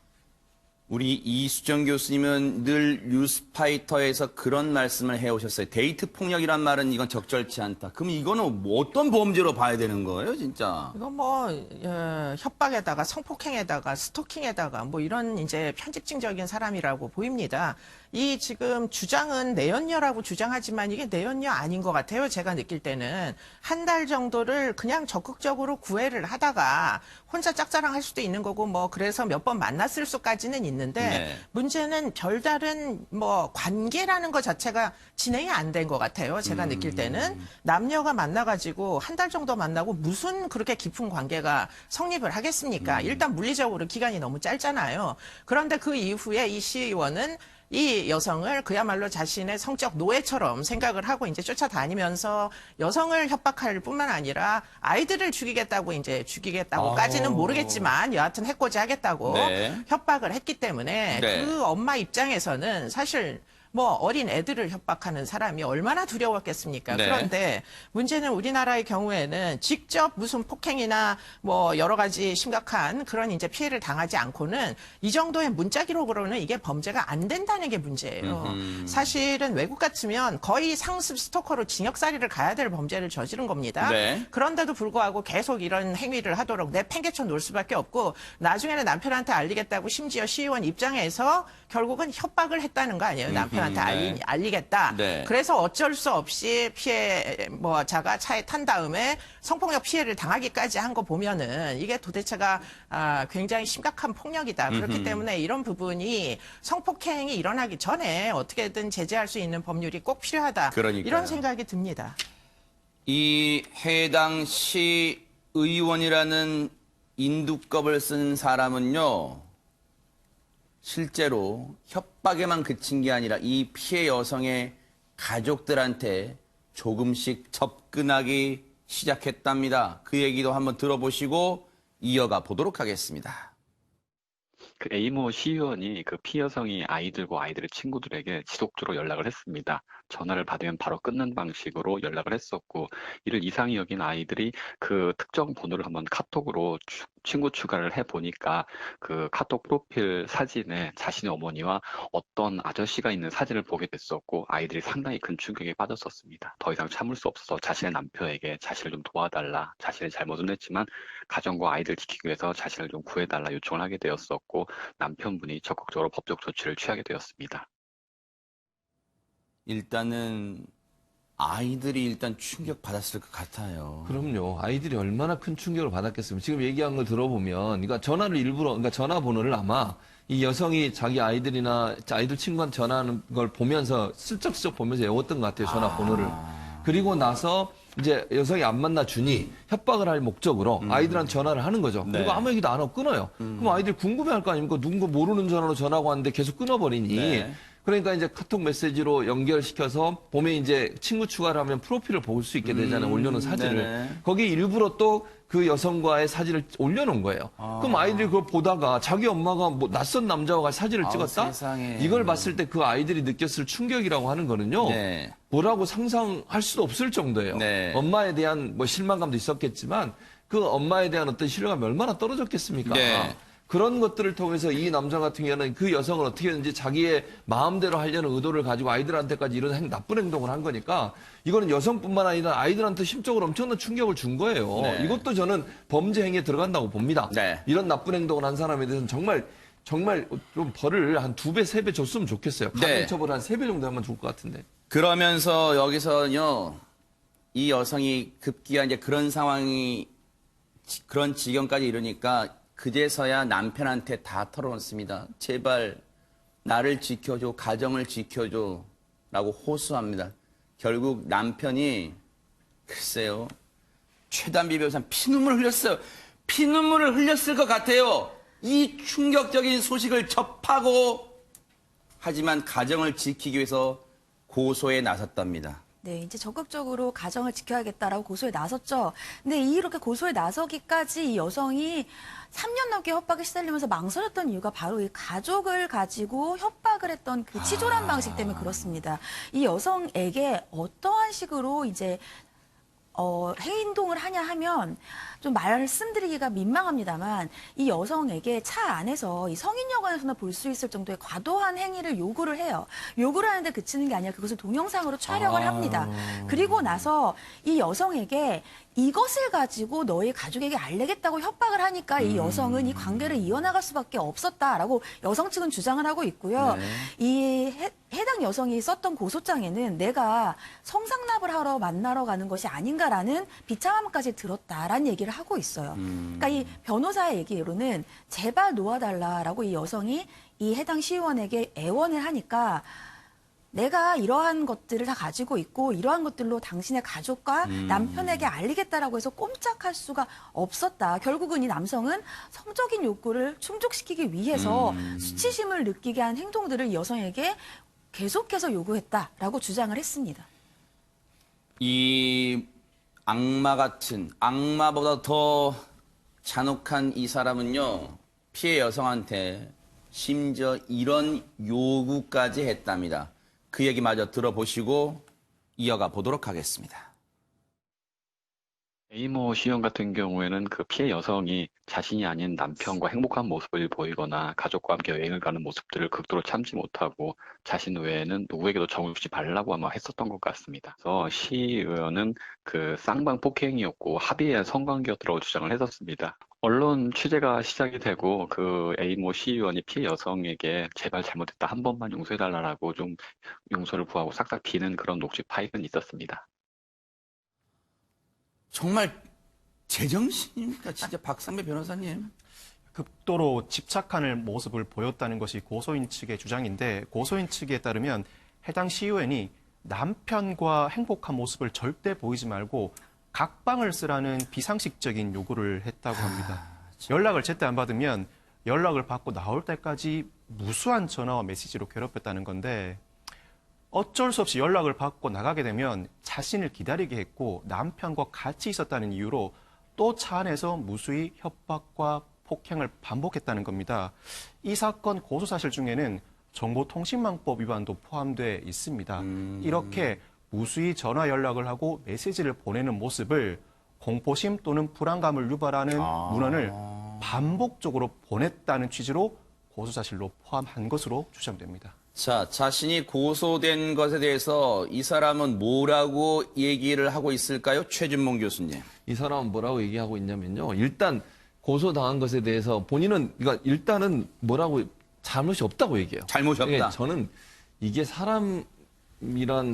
우리 이수정 교수님은 늘 뉴스파이터에서 그런 말씀을 해오셨어요. 데이트 폭력이란 말은 이건 적절치 않다. 그럼 이거는 뭐 어떤 범죄로 봐야 되는 거예요, 진짜? 이거 뭐 협박에다가 성폭행에다가 스토킹에다가 뭐 이런 이제 편집증적인 사람이라고 보입니다. 이 지금 주장은 내연녀라고 주장하지만 이게 내연녀 아닌 것 같아요. 제가 느낄 때는 한 달 정도를 그냥 적극적으로 구애를 하다가 혼자 짝사랑할 수도 있는 거고 뭐 그래서 몇 번 만났을 수까지는 있는데 네. 문제는 별다른 뭐 관계라는 것 자체가 진행이 안 된 것 같아요. 제가 느낄 때는 남녀가 만나가지고 한 달 정도 만나고 무슨 그렇게 깊은 관계가 성립을 하겠습니까? 일단 물리적으로 기간이 너무 짧잖아요. 그런데 그 이후에 이 시의원은 이 여성을 그야말로 자신의 성적 노예처럼 생각을 하고 이제 쫓아다니면서 여성을 협박할 뿐만 아니라 아이들을 죽이겠다고까지는 모르겠지만 여하튼 해코지 하겠다고 네. 협박을 했기 때문에 네. 그 엄마 입장에서는 사실 뭐 어린 애들을 협박하는 사람이 얼마나 두려웠겠습니까? 네. 그런데 문제는 우리나라의 경우에는 직접 무슨 폭행이나 뭐 여러 가지 심각한 그런 이제 피해를 당하지 않고는 이 정도의 문자 기록으로는 이게 범죄가 안 된다는 게 문제예요. 사실은 외국 같으면 거의 상습 스토커로 징역살이를 가야 될 범죄를 저지른 겁니다. 네. 그런데도 불구하고 계속 이런 행위를 하도록 내팽개쳐 놓을 수밖에 없고 나중에는 남편한테 알리겠다고 심지어 시의원 입장에서 결국은 협박을 했다는 거 아니에요. 남편한테 네. 알리겠다. 네. 그래서 어쩔 수 없이 자가 차에 탄 다음에 성폭력 피해를 당하기까지 한 거 보면은 이게 도대체가 굉장히 심각한 폭력이다. 그렇기 때문에 이런 부분이 성폭행이 일어나기 전에 어떻게든 제재할 수 있는 법률이 꼭 필요하다. 그러니까요. 이런 생각이 듭니다. 이 해당 시의원이라는 인두껍을 쓴 사람은요, 실제로 협박에만 그친 게 아니라 이 피해 여성의 가족들한테 조금씩 접근하기 시작했답니다. 그 얘기도 한번 들어보시고 이어가 보도록 하겠습니다. 그 A모 시의원이 그 피해 여성이 아이들과 아이들의 친구들에게 지속적으로 연락을 했습니다. 전화를 받으면 바로 끊는 방식으로 연락을 했었고, 이를 이상히 여긴 아이들이 그 특정 번호를 한번 카톡으로 친구 추가를 해보니까 그 카톡 프로필 사진에 자신의 어머니와 어떤 아저씨가 있는 사진을 보게 됐었고, 아이들이 상당히 큰 충격에 빠졌었습니다. 더 이상 참을 수 없어서 자신의 남편에게 자신을 좀 도와달라, 자신의 잘못은 했지만 가정과 아이들 지키기 위해서 자신을 좀 구해달라 요청을 하게 되었었고, 남편분이 적극적으로 법적 조치를 취하게 되었습니다. 일단은 아이들이 일단 충격 받았을 것 같아요. 그럼요. 아이들이 얼마나 큰 충격을 받았겠습니까? 지금 얘기한 걸 들어보면, 그러니까 전화를 일부러, 그러니까 전화번호를 아마 이 여성이 자기 아이들이나 아이들 친구한테 전화하는 걸 보면서 슬쩍슬쩍 보면서 외웠던 것 같아요. 전화번호를. 그리고 나서 이제 여성이 안 만나 주니 협박을 할 목적으로 아이들한테 전화를 하는 거죠. 네. 그리고 아무 얘기도 안 하고 끊어요. 그럼 아이들이 궁금해할 거 아닙니까? 누군가 모르는 전화로 전화하고 왔는데 계속 끊어버리니. 네. 그러니까 이제 카톡 메시지로 연결시켜서 보면 이제 친구 추가를 하면 프로필을 볼 수 있게 되잖아요. 올려놓은 사진을. 네네. 거기 일부러 또 그 여성과의 사진을 올려놓은 거예요. 그럼 아이들이 그걸 보다가 자기 엄마가 뭐 낯선 남자와 같이 사진을 찍었다? 세상에. 이걸 봤을 때 그 아이들이 느꼈을 충격이라고 하는 거는요. 네. 뭐라고 상상할 수도 없을 정도예요. 네. 엄마에 대한 뭐 실망감도 있었겠지만 그 엄마에 대한 어떤 신뢰감이 얼마나 떨어졌겠습니까? 네. 그런 것들을 통해서 이 남자 같은 경우는 그 여성을 어떻게든지 자기의 마음대로 하려는 의도를 가지고 아이들한테까지 이런 나쁜 행동을 한 거니까 이거는 여성뿐만 아니라 아이들한테 심적으로 엄청난 충격을 준 거예요. 네. 이것도 저는 범죄 행위에 들어간다고 봅니다. 네. 이런 나쁜 행동을 한 사람에 대해서는 정말 좀 벌을 한 2배, 3배 줬으면 좋겠어요. 네. 가중처벌 한 3배 정도 하면 좋을 것 같은데. 그러면서 여기서는요, 이 여성이 급기야 이제 그런 상황이, 그런 지경까지 이르니까 그제서야 남편한테 다 털어놓습니다. 제발 나를 지켜줘, 가정을 지켜줘 라고 호소합니다. 결국 남편이 글쎄요, 최단비 변호사는 피눈물을 흘렸어요. 피눈물을 흘렸을 것 같아요. 이 충격적인 소식을 접하고, 하지만 가정을 지키기 위해서 고소에 나섰답니다. 네, 이제 적극적으로 가정을 지켜야겠다라고 고소에 나섰죠. 근데 이렇게 고소에 나서기까지 이 여성이 3년 넘게 협박에 시달리면서 망설였던 이유가 바로 이 가족을 가지고 협박을 했던 그 치졸한 방식 때문에 그렇습니다. 이 여성에게 어떠한 식으로 이제 행동을 하냐 하면 좀 말씀드리기가 민망합니다만 이 여성에게 차 안에서 이 성인여관에서나 볼 수 있을 정도의 과도한 행위를 요구를 해요. 요구를 하는데 그치는 게 아니라 그것을 동영상으로 촬영을 합니다. 그리고 나서 이 여성에게 이것을 가지고 너희 가족에게 알리겠다고 협박을 하니까 이 여성은 이 관계를 이어나갈 수밖에 없었다라고 여성 측은 주장을 하고 있고요. 네. 이 해당 여성이 썼던 고소장에는 내가 성상납을 하러 만나러 가는 것이 아닌가라는 비참함까지 들었다라는 얘기를 하고 있어요. 그러니까 이 변호사의 얘기로는 제발 놓아달라라고 이 여성이 이 해당 시의원에게 애원을 하니까 내가 이러한 것들을 다 가지고 있고 이러한 것들로 당신의 가족과 남편에게 알리겠다라고 해서 꼼짝할 수가 없었다. 결국은 이 남성은 성적인 욕구를 충족시키기 위해서 수치심을 느끼게 한 행동들을 이 여성에게 계속해서 요구했다라고 주장을 했습니다. 이 악마 같은, 악마보다 더 잔혹한 이 사람은요, 피해 여성한테 심지어 이런 요구까지 했답니다. 그 얘기 마저 들어보시고 이어가 보도록 하겠습니다. A모 시연 같은 경우에는 그 피해 여성이 자신이 아닌 남편과 행복한 모습을 보이거나 가족과 함께 여행을 가는 모습들을 극도로 참지 못하고 자신 외에는 누구에게도 정을 주지 말라고 아마 했었던 것 같습니다. 그래서 시 의원은 그 쌍방 폭행이었고 합의의 성관계였다고 주장을 했었습니다. 언론 취재가 시작이 되고 그 A모 시의원이 피해 여성에게 제발 잘못했다 한 번만 용서해달라고 좀 용서를 구하고 싹싹 비는 그런 녹취 파일은 있었습니다. 정말 제정신입니까? 진짜 박상배 변호사님. 극도로 집착하는 모습을 보였다는 것이 고소인 측의 주장인데 고소인 측에 따르면 해당 시의원이 남편과 행복한 모습을 절대 보이지 말고 각방을 쓰라는 비상식적인 요구를 했다고 합니다. 연락을 제때 안 받으면 연락을 받고 나올 때까지 무수한 전화와 메시지로 괴롭혔다는 건데 어쩔 수 없이 연락을 받고 나가게 되면 자신을 기다리게 했고 남편과 같이 있었다는 이유로 또 차 안에서 무수히 협박과 폭행을 반복했다는 겁니다. 이 사건 고소 사실 중에는 정보통신망법 위반도 포함돼 있습니다. 이렇게 무수히 전화 연락을 하고 메시지를 보내는 모습을 공포심 또는 불안감을 유발하는 문헌을 반복적으로 보냈다는 취지로 고소사실로 포함한 것으로 추정됩니다. 자, 자신이 고소된 것에 대해서 이 사람은 뭐라고 얘기를 하고 있을까요? 최준봉 교수님. 이 사람은 뭐라고 얘기하고 있냐면요. 일단 고소당한 것에 대해서 본인은 그러니까 일단은 뭐라고 잘못이 없다고 얘기해요. 잘못이 없다. 예, 저는 이게 사람이란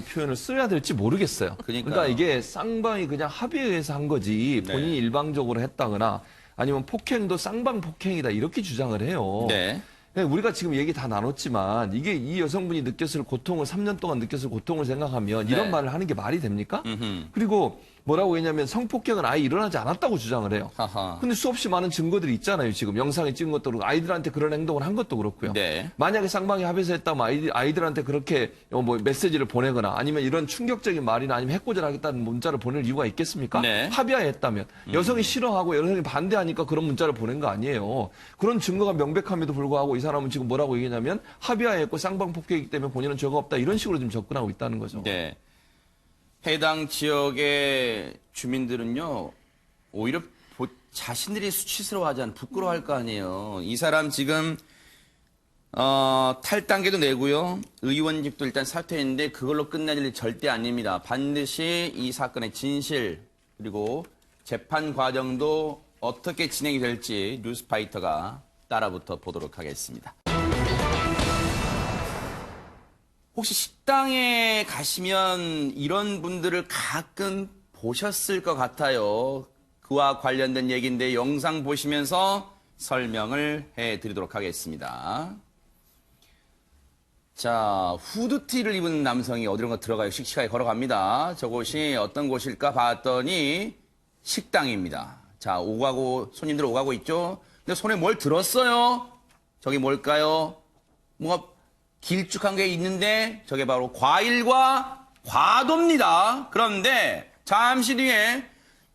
표현을 써야 될지 모르겠어요. 그러니까요. 이게 쌍방이 그냥 합의에 의해서 한 거지 네. 본인이 일방적으로 했다거나 아니면 폭행도 쌍방 폭행이다 이렇게 주장을 해요. 네. 우리가 지금 얘기 다 나눴지만 이게 이 여성분이 느꼈을 고통을 3년 동안 느꼈을 고통을 생각하면 네. 이런 말을 하는 게 말이 됩니까? 음흠. 그리고 뭐라고 했냐면 성폭행은 아예 일어나지 않았다고 주장을 해요. 하하. 근데 수없이 많은 증거들이 있잖아요. 지금 영상에 찍은 것도 그렇고 아이들한테 그런 행동을 한 것도 그렇고요. 네. 만약에 쌍방이 합의해서 했다면 아이들한테 그렇게 뭐 메시지를 보내거나 아니면 이런 충격적인 말이나 아니면 해코지를 하겠다는 문자를 보낼 이유가 있겠습니까? 네. 합의하에 했다면. 여성이 싫어하고 여성이 반대하니까 그런 문자를 보낸 거 아니에요. 그런 증거가 명백함에도 불구하고 이 사람은 지금 뭐라고 얘기냐면 합의하에 했고 쌍방 폭행이기 때문에 본인은 죄가 없다 이런 식으로 지금 접근하고 있다는 거죠. 네. 해당 지역의 주민들은요, 오히려 자신들이 수치스러워하지 않아 부끄러워할 거 아니에요. 이 사람 지금 탈당계도 내고요. 의원직도 일단 사퇴했는데 그걸로 끝날 일이 절대 아닙니다. 반드시 이 사건의 진실 그리고 재판 과정도 어떻게 진행이 될지 뉴스파이터가 따라붙어 보도록 하겠습니다. 혹시 식당에 가시면 이런 분들을 가끔 보셨을 것 같아요. 그와 관련된 얘기인데 영상 보시면서 설명을 해드리도록 하겠습니다. 자, 후드티를 입은 남성이 어디론가 들어가요. 씩씩하게 걸어갑니다. 저곳이 어떤 곳일까 봤더니 식당입니다. 자, 손님들 오가고 있죠. 근데 손에 뭘 들었어요? 저게 뭘까요? 뭔가 길쭉한 게 있는데 저게 바로 과일과 과도입니다. 그런데 잠시 뒤에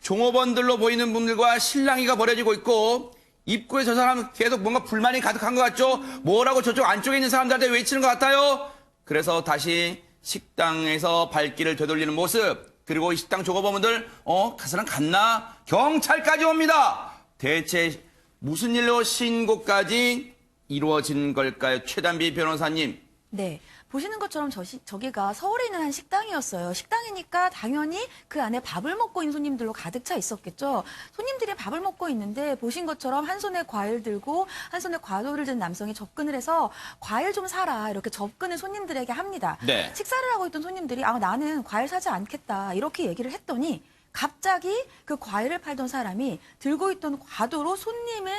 종업원들로 보이는 분들과 실랑이가 벌어지고 있고 입구에 저 사람 계속 뭔가 불만이 가득한 것 같죠? 뭐라고 저쪽 안쪽에 있는 사람들한테 외치는 것 같아요? 그래서 다시 식당에서 발길을 되돌리는 모습 그리고 이 식당 종업원들 그 사람 갔나? 경찰까지 옵니다. 대체 무슨 일로 신고까지 이루어진 걸까요? 최단비 변호사님. 네. 보시는 것처럼 저기가 서울에 있는 한 식당이었어요. 식당이니까 당연히 그 안에 밥을 먹고 있는 손님들로 가득 차 있었겠죠. 손님들이 밥을 먹고 있는데 보신 것처럼 한 손에 과일 들고 한 손에 과도를 든 남성이 접근을 해서 과일 좀 사라 이렇게 접근을 손님들에게 합니다. 네. 식사를 하고 있던 손님들이 나는 과일 사지 않겠다 이렇게 얘기를 했더니 갑자기 그 과일을 팔던 사람이 들고 있던 과도로 손님을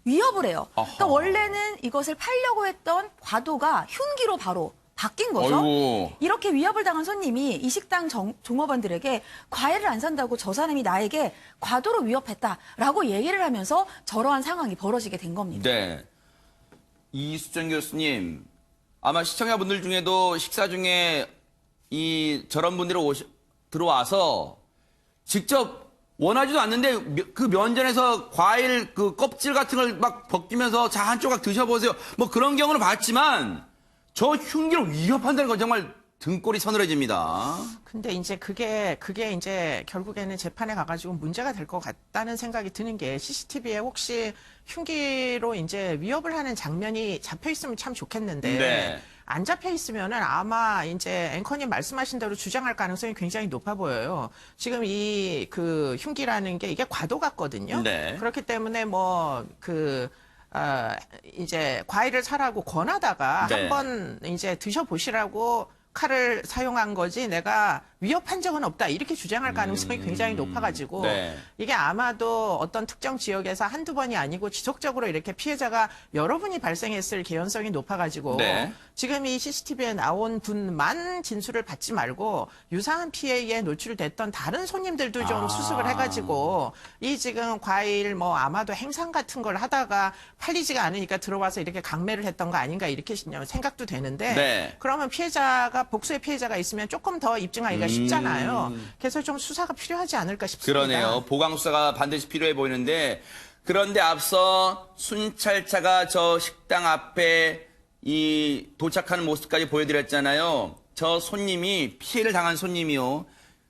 위협을 해요. 그러니까 원래는 이것을 팔려고 했던 과도가 흉기로 바로 바뀐 거죠. 어이구. 이렇게 위협을 당한 손님이 이 식당 종업원들에게 과일을 안 산다고 저 사람이 나에게 과도로 위협했다라고 얘기를 하면서 저러한 상황이 벌어지게 된 겁니다. 네. 이수정 교수님, 아마 시청자분들 중에도 식사 중에 저런 분들이 들어와서 직접 원하지도 않는데 그 면전에서 과일 그 껍질 같은 걸 막 벗기면서 자, 한 조각 드셔보세요. 뭐 그런 경우는 봤지만 저 흉기로 위협한다는 건 정말 등골이 서늘해집니다. 근데 이제 그게 이제 결국에는 재판에 가가지고 문제가 될 것 같다는 생각이 드는 게 CCTV에 혹시 흉기로 이제 위협을 하는 장면이 잡혀 있으면 참 좋겠는데 네. 안 잡혀 있으면은 아마 이제 앵커님 말씀하신 대로 주장할 가능성이 굉장히 높아 보여요. 지금 이 그 흉기라는 게 이게 과도 같거든요. 네. 그렇기 때문에 이제 과일을 사라고 권하다가 네. 한번 이제 드셔보시라고 칼을 사용한 거지 내가 위협한 적은 없다 이렇게 주장할 가능성이 굉장히 높아가지고 네. 이게 아마도 어떤 특정 지역에서 한두 번이 아니고 지속적으로 이렇게 피해자가 여러 분이 발생했을 개연성이 높아가지고 네. 지금 이 CCTV에 나온 분만 진술을 받지 말고 유사한 피해에 노출됐던 다른 손님들도 좀 수습을 해가지고 이 지금 과일 아마도 행상 같은 걸 하다가 팔리지가 않으니까 들어와서 이렇게 강매를 했던 거 아닌가 이렇게 생각도 되는데 네. 그러면 복수의 피해자가 있으면 조금 더 입증하기가 쉽잖아요. 그래서 좀 수사가 필요하지 않을까 싶습니다. 그러네요. 보강 수사가 반드시 필요해 보이는데 그런데 앞서 순찰차가 저 식당 앞에 이 도착하는 모습까지 보여드렸잖아요. 저 손님이 피해를 당한 손님이요.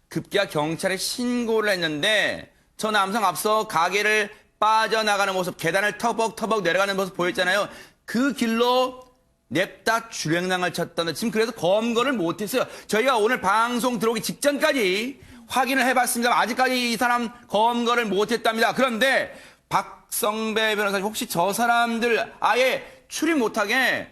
급기야 경찰에 신고를 했는데 저 남성 앞서 가게를 빠져나가는 모습, 계단을 터벅터벅 내려가는 모습 보였잖아요. 그 길로 냅다 주행랑을 쳤다는데 지금 그래서 검거를 못했어요. 저희가 오늘 방송 들어오기 직전까지 확인을 해봤습니다. 아직까지 이 사람 검거를 못했답니다. 그런데 박성배 변호사님 혹시 저 사람들 아예 출입 못하게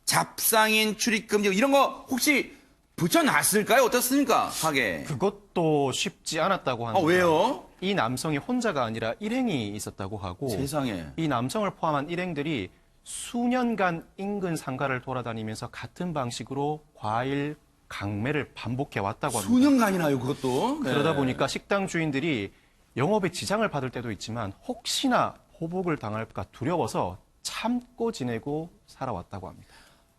잡상인 출입금지 이런 거 혹시 붙여놨을까요? 어떻습니까? 가게. 그것도 쉽지 않았다고 합니다. 왜요? 이 남성이 혼자가 아니라 일행이 있었다고 하고 세상에. 이 남성을 포함한 일행들이 수년간 인근 상가를 돌아다니면서 같은 방식으로 과일 강매를 반복해 왔다고 합니다. 수년간이나요, 그것도? 네. 그러다 보니까 식당 주인들이 영업에 지장을 받을 때도 있지만 혹시나 호복을 당할까 두려워서 참고 지내고 살아왔다고 합니다.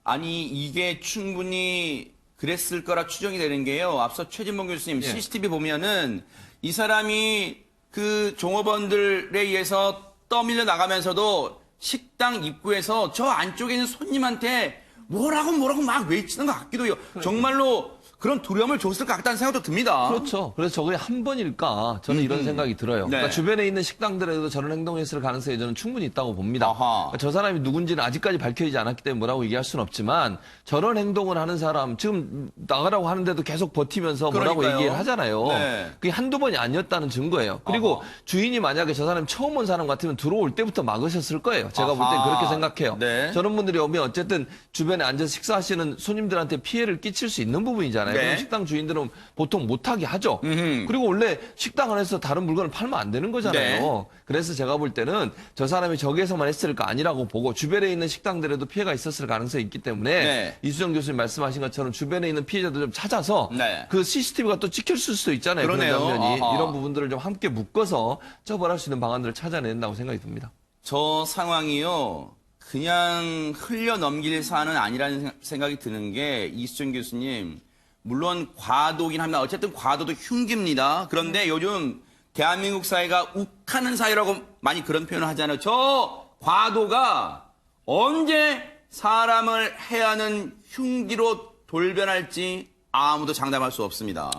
아니, 이게 충분히 그랬을 거라 추정이 되는 게요. 앞서 최진봉 교수님, 예. CCTV 보면은 이 사람이 그 종업원들에 의해서 떠밀려 나가면서도 식당 입구에서 저 안쪽에 있는 손님한테 뭐라고 막 외치는 것 같기도 해요. 정말로 그런 두려움을 줬을 것 같다는 생각도 듭니다. 그렇죠. 그래서 저게 한 번일까 저는 이런 생각이 들어요. 네. 그러니까 주변에 있는 식당들에도 저런 행동했을 가능성이 저는 충분히 있다고 봅니다. 아하. 그러니까 저 사람이 누군지는 아직까지 밝혀지지 않았기 때문에 뭐라고 얘기할 수는 없지만 저런 행동을 하는 사람 지금 나가라고 하는데도 계속 버티면서 뭐라고 그러니까요. 얘기를 하잖아요. 네. 그게 한두 번이 아니었다는 증거예요. 그리고 아하. 주인이 만약에 저 사람이 처음 온 사람 같으면 들어올 때부터 막으셨을 거예요. 제가 볼 땐 아하. 그렇게 생각해요. 네. 저런 분들이 오면 어쨌든 주변에 앉아서 식사하시는 손님들한테 피해를 끼칠 수 있는 부분이잖아요. 네. 그럼 식당 주인들은 보통 못하게 하죠. 음흠. 그리고 원래 식당 안에서 다른 물건을 팔면 안 되는 거잖아요. 네. 그래서 제가 볼 때는 저 사람이 저기에서만 했을까 아니라고 보고 주변에 있는 식당들에도 피해가 있었을 가능성이 있기 때문에 네. 이수정 교수님 말씀하신 것처럼 주변에 있는 피해자들 좀 찾아서 네. 그 CCTV가 또 찍혔을 수도 있잖아요. 그러네요. 그런 장면이. 아하. 이런 부분들을 좀 함께 묶어서 처벌할 수 있는 방안들을 찾아낸다고 생각이 듭니다. 저 상황이요. 그냥 흘려 넘길 사안은 아니라는 생각이 드는 게 이수정 교수님 물론 과도긴 합니다. 어쨌든 과도도 흉기입니다. 그런데 요즘 대한민국 사회가 욱하는 사회라고 많이 그런 표현을 하잖아요. 저 과도가 언제 사람을 해하는 흉기로 돌변할지 아무도 장담할 수 없습니다.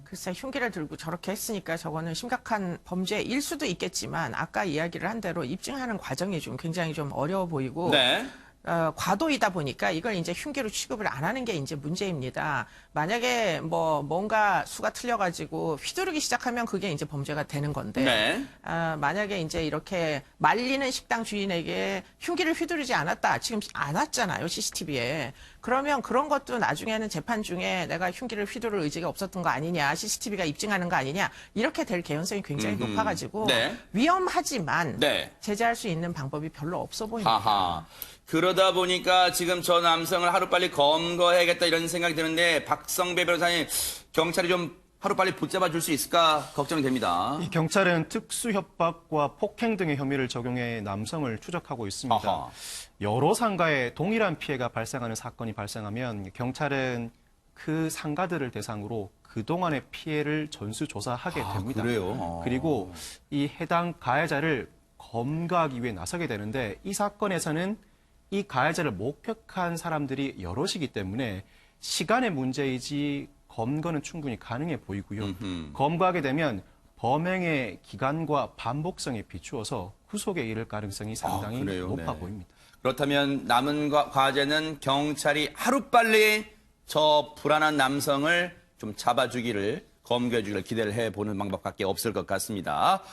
글쎄 흉기를 들고 저렇게 했으니까 저거는 심각한 범죄일 수도 있겠지만 아까 이야기를 한 대로 입증하는 과정이 좀 굉장히 좀 어려워 보이고 네. 과도이다 보니까 이걸 이제 흉기로 취급을 안 하는 게 이제 문제입니다. 만약에 뭔가 수가 틀려가지고 휘두르기 시작하면 그게 이제 범죄가 되는 건데, 네. 만약에 이제 이렇게 말리는 식당 주인에게 흉기를 휘두르지 않았다. 지금 안 왔잖아요, CCTV에. 그러면 그런 것도 나중에는 재판 중에 내가 흉기를 휘두를 의지가 없었던 거 아니냐, CCTV가 입증하는 거 아니냐, 이렇게 될 개연성이 굉장히 높아가지고 네. 위험하지만 네. 제재할 수 있는 방법이 별로 없어 보입니다. 하하. 그러다 보니까 지금 저 남성을 하루빨리 검거해야겠다 이런 생각이 드는데 박성배 변호사님 경찰이 좀 하루빨리 붙잡아 줄 수 있을까 걱정이 됩니다. 이 경찰은 특수협박과 폭행 등의 혐의를 적용해 남성을 추적하고 있습니다. 아하. 여러 상가에 동일한 피해가 발생하는 사건이 발생하면 경찰은 그 상가들을 대상으로 그동안의 피해를 전수조사하게 됩니다. 그래요? 그리고 이 해당 가해자를 검거하기 위해 나서게 되는데 이 사건에서는 이 가해자를 목격한 사람들이 여럿이기 때문에 시간의 문제이지 검거는 충분히 가능해 보이고요. 검거하게 되면 범행의 기간과 반복성에 비추어서 구속에 이를 가능성이 상당히 그래요? 높아 네. 보입니다. 그렇다면 남은 과제는 경찰이 하루빨리 저 불안한 남성을 좀 잡아주기를 검거해주기를 기대를 해보는 방법밖에 없을 것 같습니다.